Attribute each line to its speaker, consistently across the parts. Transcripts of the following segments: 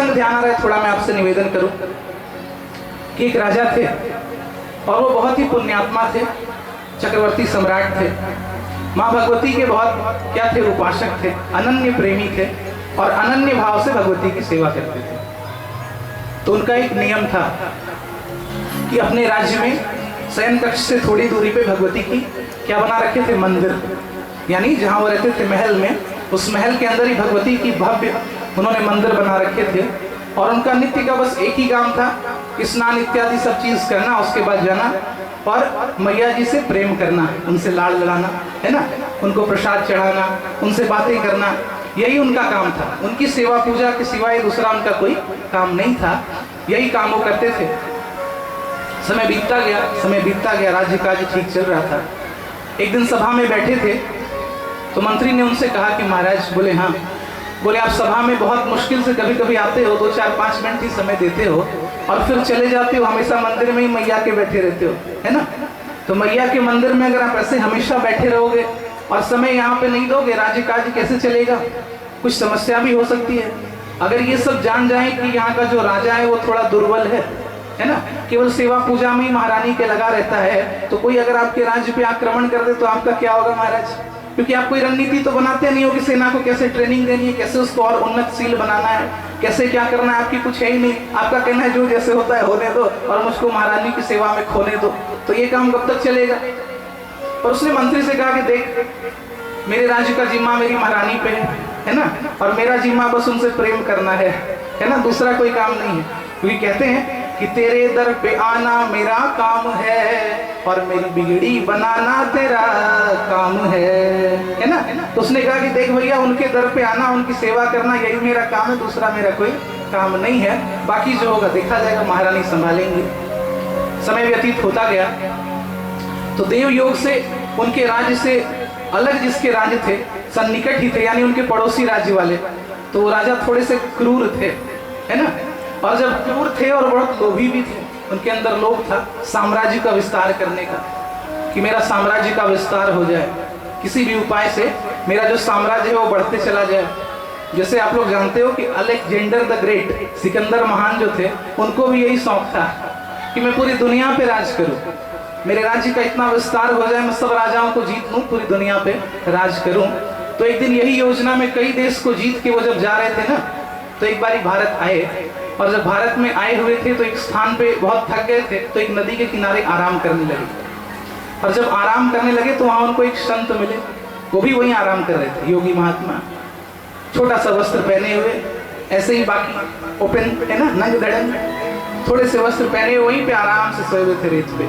Speaker 1: प्रसंग ध्यान आ रहा है, थोड़ा मैं आपसे निवेदन करूं कि एक राजा थे और वो बहुत ही पुण्यात्मा थे, चक्रवर्ती सम्राट थे, माँ भगवती के बहुत क्या थे, उपासक थे, अनन्य प्रेमी थे और अनन्य भाव से भगवती की सेवा करते थे। तो उनका एक नियम था कि अपने राज्य में शयन कक्ष से थोड़ी दूरी पे भगवती की क्या बना रखे थे, मंदिर, यानी जहाँ वो रहते थे महल में, उस महल के अंदर ही भगवती की भव्य उन्होंने मंदिर बना रखे थे। और उनका नित्य का बस एक ही काम था, स्नान इत्यादि सब चीज करना, उसके बाद जाना और मैया जी से प्रेम करना, उनसे लाड़ लड़ाना, है ना, उनको प्रसाद चढ़ाना, उनसे बातें करना, यही उनका काम था। उनकी सेवा पूजा के सिवाय दूसरा उनका कोई काम नहीं था, यही काम वो करते थे। समय बीतता गया, राज्य काज ठीक चल रहा था। एक दिन सभा में बैठे थे तो मंत्री ने उनसे कहा कि महाराज, बोले हाँ, बोले आप सभा में बहुत मुश्किल से कभी कभी आते हो, 2-4-5 मिनट ही समय देते हो और फिर चले जाते हो, हमेशा मंदिर में ही मैया के बैठे रहते हो, है ना। तो मैया के मंदिर में अगर आप ऐसे हमेशा बैठे रहोगे और समय यहाँ पे नहीं दोगे, राज्य काज कैसे चलेगा, कुछ समस्या भी हो सकती है। अगर ये सब जान जाए कि यहाँ का जो राजा है वो थोड़ा दुर्बल है ना, केवल सेवा पूजा में ही महारानी के लगा रहता है, तो कोई अगर आपके राज्य पे आक्रमण कर दे तो आपका क्या होगा महाराज, क्योंकि आप कोई रणनीति तो बनाते नहीं हो कि सेना को कैसे ट्रेनिंग देनी है, कैसे उसको और उन्नतशील बनाना है, कैसे क्या करना है, आपकी कुछ है ही नहीं। आपका कहना है जो जैसे होता है होने दो और मुझको महारानी की सेवा में खोने दो, तो ये काम कब तक चलेगा। और उसने मंत्री से कहा कि देख, मेरे राज्य का जिम्मा मेरी महारानी पे है ना, और मेरा जिम्मा बस उनसे प्रेम करना है ना, दूसरा कोई काम नहीं है। क्योंकि कहते हैं कि तेरे दर पे आना मेरा काम है और मेरी बिगड़ी बनाना तेरा काम है ना। तो उसने कहा कि देख भैया, उनके दर पे आना, उनकी सेवा करना, यही मेरा काम है, दूसरा मेरा कोई काम नहीं है, बाकी जो होगा देखा जाएगा, महारानी संभालेंगे। समय व्यतीत होता गया तो देव योग से उनके राज्य से अलग जिसके राज्य थे, सन्निकट ही थे, यानी उनके पड़ोसी राज्य वाले, तो वो राजा थोड़े से क्रूर थे, है ना। और जब क्रूर थे और बहुत लोभी भी थे, उनके अंदर लोभ था साम्राज्य का विस्तार करने का, कि मेरा साम्राज्य का विस्तार हो जाए, किसी भी उपाय से मेरा जो साम्राज्य है वो बढ़ते चला जाए। जैसे आप लोग जानते हो कि अलेक्जेंडर द ग्रेट, सिकंदर महान जो थे, उनको भी यही शौक था कि मैं पूरी दुनिया पे राज करूं, मेरे राज्य का इतना विस्तार हो जाए, मैं सब राजाओं को जीत लूं, पूरी दुनिया पे राज करूं। तो एक दिन यही योजना में कई देश को जीत के वो जब जा रहे थे ना, तो एक बारी भारत आए, और जब भारत में आए हुए थे तो एक स्थान पे बहुत थक गए थे, तो एक नदी के किनारे आराम करने लगे। और जब आराम करने लगे तो वहाँ उनको एक संत मिले, वो भी वहीं आराम कर रहे थे, योगी महात्मा, छोटा सा वस्त्र पहने हुए, ऐसे ही बाकी ओपन है ना, नंग धड़ंग, थोड़े से वस्त्र पहने हुए वहीं पे आराम से सोए हुए थे रेत पे।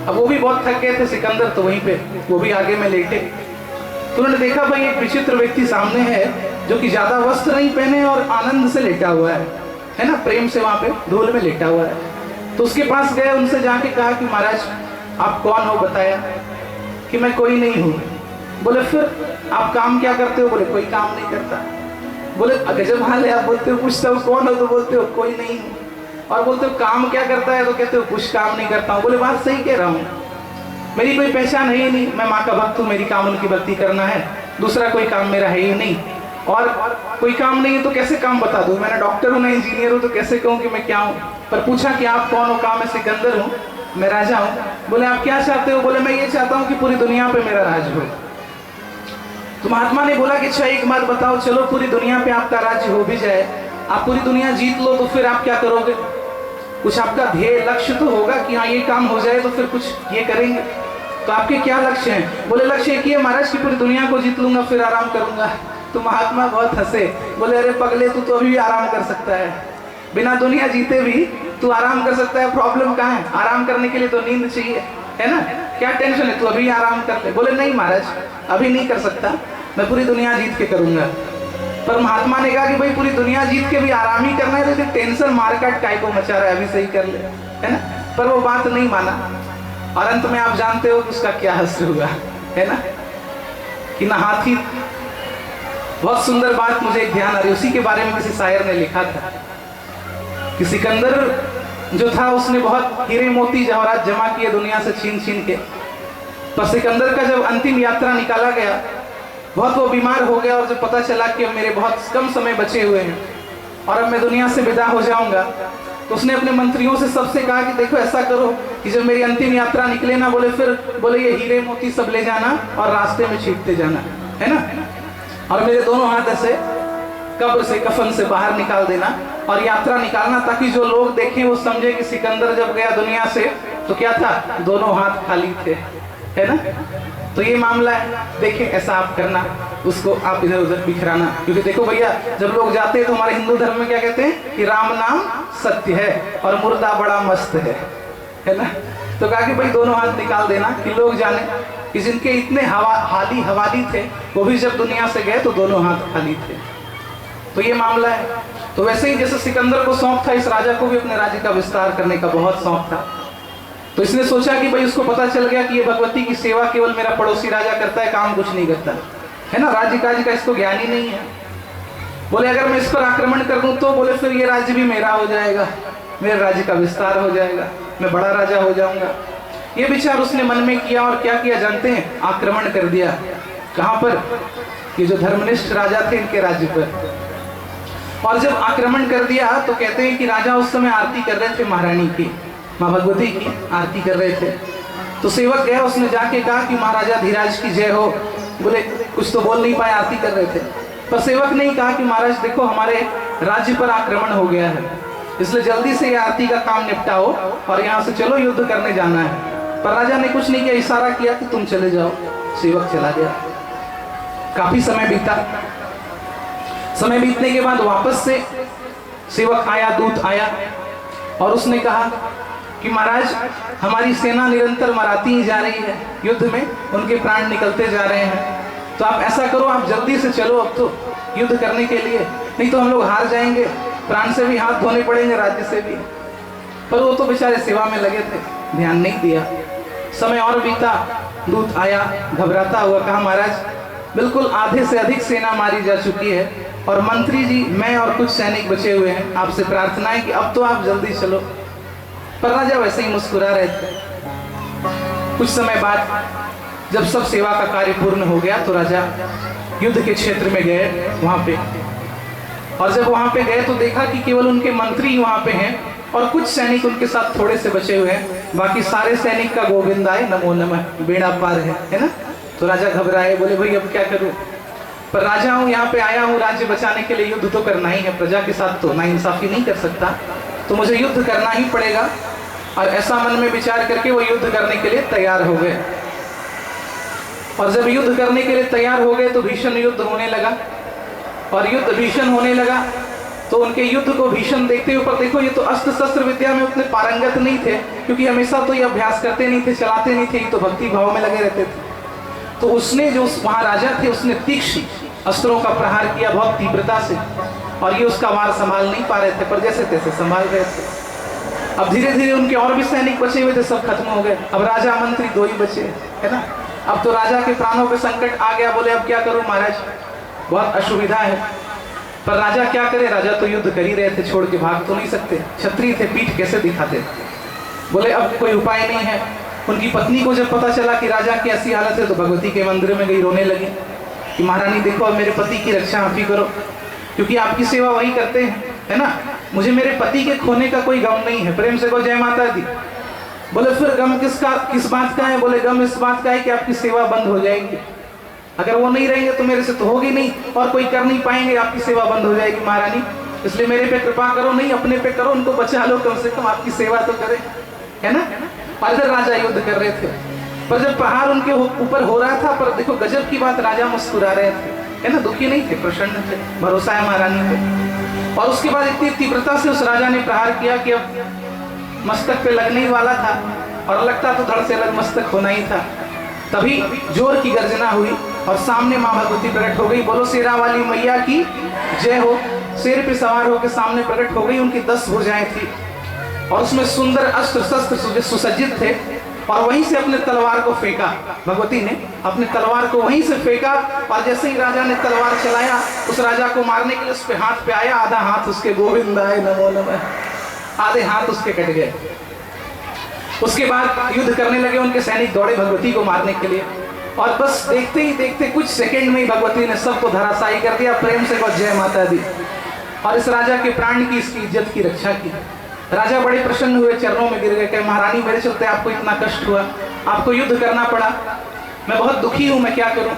Speaker 1: अब वो भी बहुत थक गए थे सिकंदर, तो वहीं पे वो भी आगे में लेटे। तो उन्होंने देखा भाई एक विचित्र व्यक्ति सामने है जो कि ज्यादा वस्त्र नहीं पहने और आनंद से लेटा हुआ है ना, प्रेम से वहां पे धूल में लेटा हुआ है। तो उसके पास गए, उनसे जाके कहा कि महाराज आप कौन हो, बताया कि मैं कोई नहीं हूँ। बोले फिर आप काम क्या करते हो, बोले कोई काम नहीं करता। बोले गजब हाल है, आप बोलते हो पूछता हूँ कौन हो तो बोलते हो कोई नहीं हूँ, और बोलते हो काम क्या करता है तो कहते हो कुछ काम नहीं करता हूँ। बोले बात सही कह रहा हूँ, मेरी कोई पहचान है ही नहीं, मैं माँ का भक्त हूँ, मेरी काम उनकी भक्ति करना है, दूसरा कोई काम मेरा है ही नहीं, और कोई काम नहीं है तो कैसे काम बता दूँ, मैंने डॉक्टर हूँ ना इंजीनियर हूँ, तो कैसे कहूँ कि मैं क्या हूँ। पर पूछा कि आप कौन हो, कहा मैं सिकंदर हूँ, मैं राजा हूँ। बोले आप क्या चाहते हो, बोले मैं ये चाहता हूँ कि पूरी दुनिया पे मेरा राज हो। तो महात्मा ने बोला कि अच्छा एक बात बताओ, चलो पूरी दुनिया पे आपका राज्य हो भी जाए, आप पूरी दुनिया जीत लो, तो फिर आप क्या करोगे, कुछ आपका ध्येय लक्ष्य तो होगा कि हाँ ये काम हो जाए तो फिर कुछ ये करेंगे, तो आपके क्या लक्ष्य हैं। बोले लक्ष्य एक ही है महाराज की पूरी दुनिया को जीत लूंगा फिर आराम करूंगा। तो महात्मा बहुत हंसे, बोले अरे पगले तू तो अभी भी आराम कर सकता है, बिना दुनिया जीते भी तू आराम कर सकता है, प्रॉब्लम कहाँ है, आराम करने के लिए तो नींद चाहिए, है ना, क्या टेंशन है, तू अभी आराम कर ले। बोले नहीं महाराज अभी नहीं कर सकता, मैं पूरी दुनिया जीत के करूंगा। पर महात्मा ने कहा कि भाई पूरी दुनिया जीत के भी आराम ही करना है तो टेंशन मारकाट काय को मचा रहा है, अभी सही कर ले, है ना। पर वो बात नहीं माना, और अंत में आप जानते हो कि उसका क्या हश्र हुआ, है ना, कि ना हाथी। बहुत सुंदर बात मुझे एक ध्यान आ रही, उसी के बारे में किसी शायर ने लिखा था कि सिकंदर जो था उसने बहुत हीरे मोती जवाहरात जमा किए दुनिया से छीन छीन के। पर सिकंदर का जब अंतिम यात्रा निकाला गया, बहुत वो बीमार हो गया, और जब पता चला कि अब मेरे बहुत कम समय बचे हुए हैं, और अब मैं दुनिया से विदा हो जाऊंगा। तो उसने अपने मंत्रियों से सबसे कहा कि देखो ऐसा करो कि जब मेरी अंतिम यात्रा निकले ना, बोले ये हीरे मोती सब ले जाना और रास्ते में छींटते जाना, है ना, और मेरे दोनों हाथ ऐसे कब्र से, कफन से बाहर निकाल देना और यात्रा निकालना, ताकि जो लोग देखें वो समझे कि सिकंदर जब गया दुनिया से तो क्या था, दोनों हाथ खाली थे, है ना। तो ये मामला है, देखें ऐसा आप करना, उसको आप इधर उधर बिखराना। क्योंकि देखो भैया, जब लोग जाते हैं तो हमारे हिंदू धर्म में क्या कहते हैं कि राम नाम सत्य है और मुर्दा बड़ा मस्त है ना। तो कहा कि भाई दोनों हाथ निकाल देना कि लोग जाने कि जिनके इतने हवाली थे वो भी जब दुनिया से गए तो दोनों हाथ खाली थे। तो ये मामला है। तो वैसे ही जैसे सिकंदर को शौक था, इस राजा को भी अपने राज्य का विस्तार करने का बहुत शौक था। तो इसने सोचा कि भाई उसको पता चल गया कि ये भगवती की सेवा केवल मेरा पड़ोसी राजा करता है, काम कुछ नहीं करता है ना, राज्य काज का इसको ज्ञान ही नहीं है। बोले अगर मैं इस पर आक्रमण कर दूं तो बोले फिर ये राज्य भी मेरा हो जाएगा, मेरे राज्य का विस्तार हो जाएगा, मैं बड़ा राजा हो जाऊंगा। ये विचार उसने मन में किया और क्या किया जानते हैं, आक्रमण कर दिया। कहां पर, ये जो धर्मनिष्ठ राजा थे इनके राज्य पर। और जब आक्रमण कर दिया तो कहते हैं कि राजा उस समय आरती कर रहे थे महारानी की, माँ भगवती की आरती कर रहे थे। तो सेवक गया, उसने जाके कहा कि महाराजा धीराज की जय हो। बोले कुछ तो बोल नहीं पाए, आरती कर रहे थे। पर सेवक ने कहा कि महाराज देखो हमारे राज्य पर आक्रमण हो गया है, इसलिए जल्दी से ये आरती का काम निपटाओ और यहाँ से चलो, युद्ध करने जाना है। पर राजा ने कुछ नहीं किया, इशारा किया कि तुम चले जाओ। सेवक चला गया। काफी समय बीता। समय बीतने के बाद वापस से सेवक आया, दूत आया और उसने कहा कि महाराज हमारी सेना निरंतर मराती ही जा रही है, युद्ध में उनके प्राण निकलते जा रहे हैं, तो आप ऐसा करो, आप जल्दी से चलो अब तो युद्ध करने के लिए, नहीं तो हम लोग हार जाएंगे, प्राण से भी हाथ धोने पड़ेंगे, राज्य से भी। पर वो तो बेचारे सेवा में लगे थे, ध्यान नहीं दिया। समय और बीता, दूत आया घबराता हुआ, कहा महाराज बिल्कुल आधे से अधिक सेना मारी जा चुकी है और मंत्री जी, मैं और कुछ सैनिक बचे हुए हैं, आपसे प्रार्थना है कि अब तो आप जल्दी चलो। पर राजा वैसे ही मुस्कुरा रहे थे। कुछ समय बाद जब सब सेवा का कार्य पूर्ण हो गया तो राजा युद्ध के क्षेत्र में गए वहां पे। और जब वहां पे गए तो देखा कि केवल उनके मंत्री वहां पे हैं और कुछ सैनिक उनके साथ थोड़े से बचे हुए हैं, बाकी सारे सैनिक का गोविंदाय नमो नमः, बेड़ा पार है ना। तो राजा घबराए, बोले भाई अब क्या करूं, पर राजा हूं, यहाँ पे आया हूं राज्य बचाने के लिए, युद्ध तो करना ही है, प्रजा के साथ तो नाइंसाफी नहीं कर सकता, तो मुझे युद्ध करना ही पड़ेगा। और ऐसा मन में विचार करके वो युद्ध करने के लिए तैयार हो गए। और जब युद्ध करने के लिए तैयार हो गए तो भीषण युद्ध होने लगा। और युद्ध भीषण होने लगा तो उनके युद्ध को भीषण देखते हुए, पर देखो ये तो अस्त्र शस्त्र विद्या में उतने पारंगत नहीं थे, क्योंकि हमेशा तो ये अभ्यास करते नहीं थे, चलाते नहीं थे, ये तो भक्ति भाव में लगे रहते थे। तो उसने जो महाराजा थे उसने तीक्ष्ण अस्त्रों का प्रहार किया बहुत तीव्रता से, और ये उसका वार संभाल नहीं पा रहे थे, पर जैसे तैसे संभाल रहे थे। अब धीरे धीरे उनके और भी सैनिक बचे हुए थे, सब खत्म हो गए। अब राजा मंत्री दो ही बचे, है ना। अब तो राजा के प्राणों पे संकट आ गया। बोले अब क्या करूं महाराज, बहुत असुविधा है। पर राजा क्या करे, राजा तो युद्ध कर ही रहे थे, छोड़ के भाग तो नहीं सकते, क्षत्रिय थे, पीठ कैसे दिखाते। बोले अब कोई उपाय नहीं है। उनकी पत्नी को जब पता चला कि राजा की ऐसी हालत है तो भगवती के मंदिर में गई, रोने लगी कि महारानी देखो अब मेरे पति की रक्षा आप ही करो, क्योंकि आपकी सेवा वही करते हैं, है ना। मुझे मेरे पति के खोने का कोई गम नहीं है। प्रेम से को जय माता दी। बोले फिर गम किस बात का है। बोले गम इस बात का है कि आपकी सेवा बंद हो जाएगी, अगर वो नहीं रहेंगे तो मेरे से तो होगी नहीं और कोई कर नहीं पाएंगे, आपकी सेवा बंद हो जाएगी महारानी, इसलिए मेरे पे कृपा करो, नहीं अपने पे करो, उनको बचा लो, कम से कम आपकी सेवा तो करें, है ना। और इधर राजा युद्ध कर रहे थे, पर जब प्रहार उनके ऊपर हो रहा था, पर देखो गजब की बात, राजा मुस्कुरा रहे थे, है ना, दुखी नहीं थे, प्रसन्न थे, भरोसा है महारानी पे। और उसके बाद इतनी तीव्रता से उस राजा ने प्रहार किया कि अब मस्तक पे लगने ही वाला था, और लगता तो धड़ से अलग मस्तक होना ही था। तभी जोर की गर्जना हुई और सामने माँ भगवती प्रकट हो गई। बोलो शेरा वाली मैया की जय हो। शेर पे सवार होकर सामने प्रकट हो गई। उनकी 10 भुजाएं थी और उसमें सुंदर अस्त्र शस्त्र सुसज्जित थे, और वहीं से अपने तलवार को फेंका। भगवती ने अपने तलवार को वहीं से फेंका, और जैसे ही राजा ने तलवार चलाया उस राजा को मारने के लिए उस पे हाथ पे आया, आधा हाथ उसके गोविंदाय नमो नमः, आधे हाथ उसके कट गए। उसके बाद युद्ध करने लगे, उनके सैनिक दौड़े भगवती को मारने के लिए, और बस देखते ही देखते कुछ सेकंड में ही भगवती ने सबको धराशायी कर दिया। प्रेम से को जय माता दी। और इस राजा के प्राण की, इसकी इज्जत की रक्षा की। राजा बड़े प्रसन्न हुए, चरणों में गिर गए, कहे महारानी मेरे चलते आपको इतना कष्ट हुआ, आपको युद्ध करना पड़ा, मैं बहुत दुखी हूँ, मैं क्या करूँ।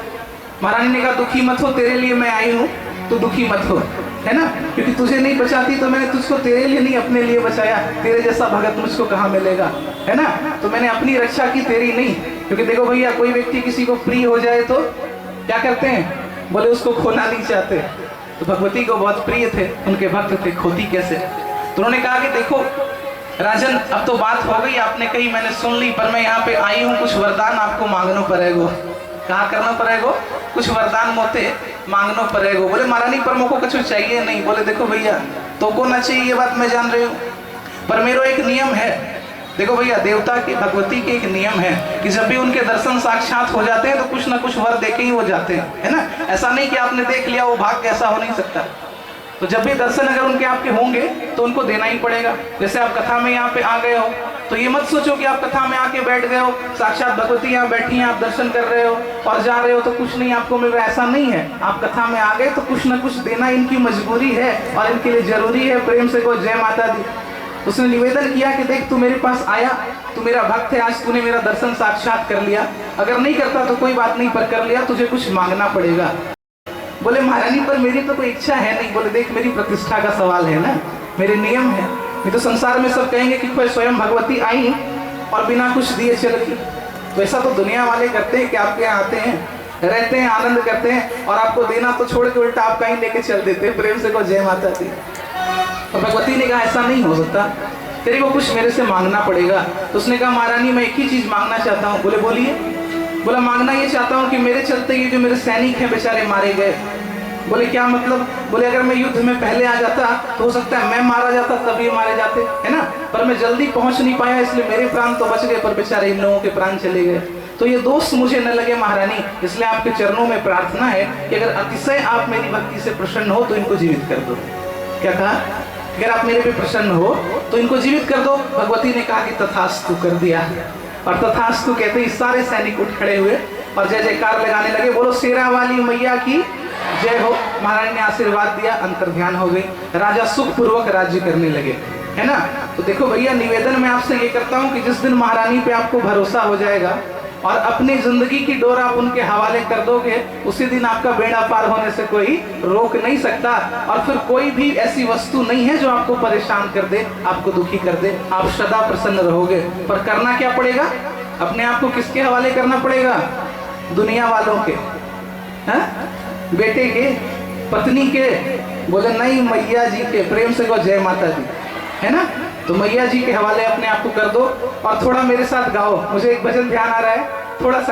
Speaker 1: महारानी ने कहा दुखी मत हो, तेरे लिए मैं आई हूँ, तो दुखी मत हो, है ना, क्योंकि तुझे नहीं बचाती तो मैंने तुझको तेरे लिए नहीं अपने लिए बचाया, तेरे जैसा भगत मुझको कहाँ मिलेगा, है ना, तो मैंने अपनी रक्षा की, तेरी नहीं। क्योंकि देखो भैया, कोई व्यक्ति किसी को प्रिय हो जाए तो क्या करते हैं, बोले उसको खोना नहीं चाहते। तो भगवती को बहुत प्रिय थे, उनके भक्त थे, खोती कैसे। तो उन्होंने कहा कि देखो राजन, अब तो बात हो गई, आपने कही मैंने सुन ली, पर मैं यहाँ पे आई हूँ, कुछ वरदान आपको मांगना पड़ेगा। कहा करना पड़ेगा, कुछ वरदान मोते मांगना पड़ेगा। बोले महारानी पर मुझको कुछ चाहिए नहीं। बोले देखो भैया, तो को ना चाहिए ये बात मैं जान रही हूँ, पर मेरा एक नियम है। देखो भैया, देवता की, भगवती के एक नियम है कि जब भी उनके दर्शन साक्षात हो जाते हैं तो कुछ ना कुछ वर देके ही वो जाते हैं, है ना। ऐसा नहीं कि आपने देख लिया वो भाग, ऐसा हो नहीं सकता। तो जब भी दर्शन अगर उनके आपके होंगे तो उनको देना ही पड़ेगा। जैसे आप कथा में यहाँ पे आ गए हो, तो ये मत सोचो कि आप कथा में आके बैठ गए हो, साक्षात भगवती यहाँ बैठी हैं, आप दर्शन कर रहे हो और जा रहे हो तो कुछ नहीं आपको मिल रहा, ऐसा नहीं है। आप कथा में आ गए तो कुछ ना कुछ देना इनकी मजबूरी है और इनके लिए जरूरी है। प्रेम से को जय माता दी। उसने निवेदन किया कि देख, तू मेरे पास आया, तू मेरा भक्त है, आज तूने मेरा दर्शन साक्षात कर लिया, अगर नहीं करता तो कोई बात नहीं, पर कर लिया, तुझे कुछ मांगना पड़ेगा। बोले महारानी पर मेरी तो कोई इच्छा है नहीं। बोले देख, मेरी प्रतिष्ठा का सवाल है ना, मेरे नियम है, नहीं तो संसार में सब कहेंगे कि कोई स्वयं भगवती आई और बिना कुछ दिए चलती। तो ऐसा तो दुनिया वाले करते हैं कि आपके यहाँ आते हैं, रहते हैं, आनंद करते हैं और आपको देना तो छोड़ के उल्टा आप कहीं लेके चल देते हैं। प्रेम से को जय माता दी। और भगवती ने कहा ऐसा नहीं हो सकता, तेरे को कुछ मेरे से मांगना पड़ेगा। तो उसने कहा महारानी मैं एक ही चीज मांगना चाहता हूँ। बोले बोलिए। बोला मांगना ये चाहता हूँ कि मेरे चलते ये जो मेरे सैनिक हैं बेचारे मारे गए। बोले क्या मतलब। बोले अगर मैं युद्ध में पहले आ जाता तो हो सकता है मैं मारा जाता, तब ये मारे जाते, है ना, पर मैं जल्दी पहुंच नहीं पाया, इसलिए मेरे प्राण तो बच गए, पर बेचारे इन लोगों के प्राण चले गए। तो ये दोष मुझे न लगे महारानी, इसलिए आपके चरणों में प्रार्थना है कि अगर अतिशय आप मेरी भक्ति से प्रसन्न हो तो इनको जीवित कर दो। क्या कहा, अगर आप मेरे पे प्रसन्न हो तो इनको जीवित कर दो। भगवती ने कहा कि तथास्तु, कर दिया। और तथास्तु कहते ही सारे सैनिक उठ खड़े हुए और जय जयकार लगाने लगे, बोलो शेरा वाली मैया की जय हो। महारानी ने आशीर्वाद दिया, अंतर्ध्यान हो गई, राजा सुख पूर्वक राज्य करने लगे, है ना। तो देखो भैया, निवेदन मैं आपसे ये करता हूँ कि जिस दिन महारानी पे आपको भरोसा हो जाएगा और अपनी जिंदगी की डोर आप उनके हवाले कर दोगे, उसी दिन आपका बेड़ा पार होने से कोई रोक नहीं सकता। और फिर कोई भी ऐसी वस्तु नहीं है जो आपको परेशान कर दे, आपको दुखी कर दे, आप सदा प्रसन्न रहोगे। पर करना क्या पड़ेगा, अपने आप को किसके हवाले करना पड़ेगा, दुनिया वालों के, है? बेटे के, पत्नी के। बोले नहीं, मैया जी के। प्रेम से को जय माता दी, है ना। तो मैया जी के हवाले अपने आप को कर दो और थोड़ा मेरे साथ गाओ। मुझे एक भजन ध्यान आ रहा है, थोड़ा सा